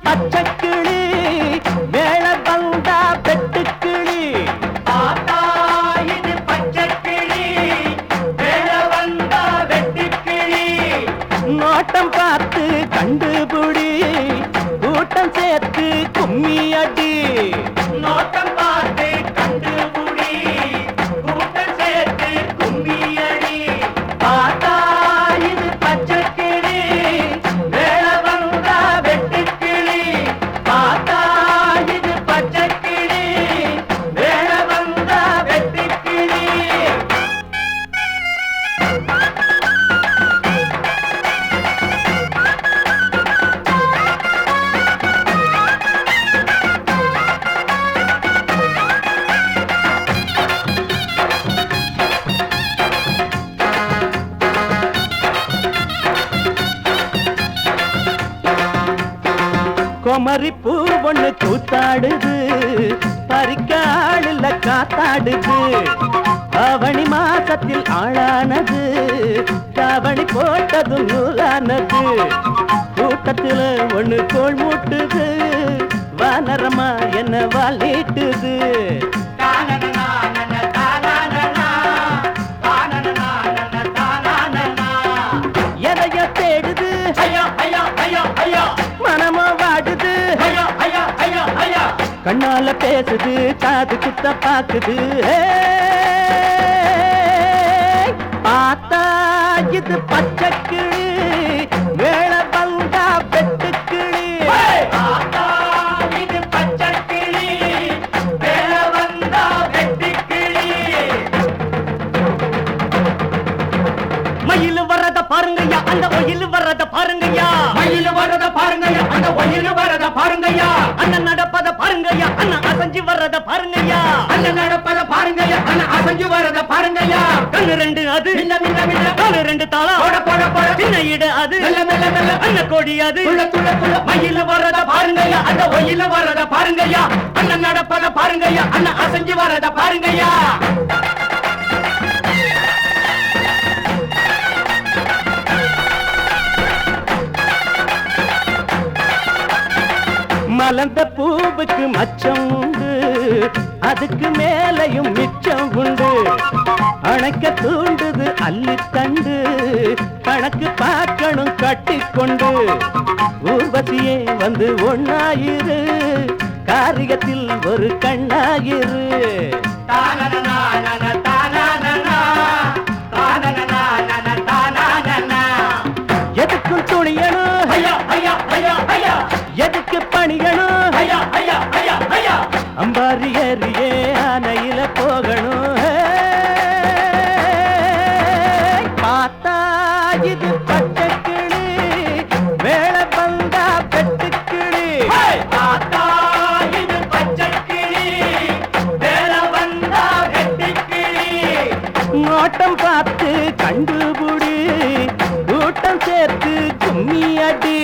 பச்சைக்கிளி மேல வந்தா வெட்டுக்கிளி ஆத்தா இது பச்சைக்கிளி மேல வந்தா வெட்டுக்கிளி நோட்டம் பார்த்து கண்டுபிடி கூட்டம் சேர்த்து கும்மி அடி நோட்டம் பார்த்து கண்டுபிடி கூட்டம் சேர்த்து கும்மி அடி ஆத்தா இது பச்சைக்கிளி மேல வந்தா வெட்டுக்கிளி ஆத்தா இது பச்சைக்கிளி மேல வந்தா வெட்டுக்கிளி குமரி பூ ஒண்ணு கூத்தாடுது பறிக்க ஆளில்ல காத்தாடுது அவனி மாசத்தில் ஆளானது தாவணி போட்டதும் நூலானது கூட்டத்துல ஒண்ணு கோள் மூட்டுது வானரமா என்ன வாழிட்டுது எதைய தேடுது மனமோ வாடுது கண்ணால பேசுது காது குத்த பாக்குது பார்த்தா இது பச்சைக்கிளி வேள வந்தா வெட்டுக்கிளி ஆத்தா இது பச்சைக்கிளி மேல வந்தா வெட்டுக்கிளி மயில் வர்றத பாருங்கய்யா அந்த ஒயில் வர்றத பாருங்கய்யா மயில் வரத பாருங்கய்யா அந்த ஒயில் வரத பாருங்கய்யா அண்ணன் நடப்பத பாருங்கய்யா அண்ணன் அசைஞ்சு வர்றத பாருங்கய்யா அண்ணன் நடப்பத பாருங்கய்யா அண்ணன் அசைஞ்சு வரத பாருங்கய்யா கண்ணு ரெண்டு அது மின்ன மின்ன மின்ன காலு ரெண்டு தாளம் போட போட போட சின்ன இடு அது மெல்ல மெல்ல மெல்ல அண்ணன் கோடி அது துள்ள துள்ள துள்ள மயில் வரத பாருங்கய்யா அந்த ஒயில் வரத பாருங்கய்யா அண்ணன் நடப்பத பாருங்கய்யா அண்ணன் அசைஞ்சு வரத பாருங்கய்யா மலர்ந்த பூவுக்கு மச்சம் உண்டு அதுக்கு மேலையும் மிச்சம் உண்டு அணைக்க தூண்டுது அள்ளித்தண்டு கணக்கு பார்க்கணும் கட்டிக்கொண்டு ஊர்வசியே வந்து ஒண்ணாயிரு காரியத்தில் ஒரு கண்ணாயிரு எதுக்கும் துணியணும் எதுக்கு பணியணும் அம்பாரி ஏறியே ஆனையில போகணும் பார்த்தா இது பச்சைக்கிளி வேள வந்தா வெட்டுக்கிளி ஆத்தா இது பச்சைக்கிளி மேல வந்தா வெட்டுக்கிளி நோட்டம் பார்த்து கண்டுபிடி கூட்டம் சேர்த்து கும்மி அடி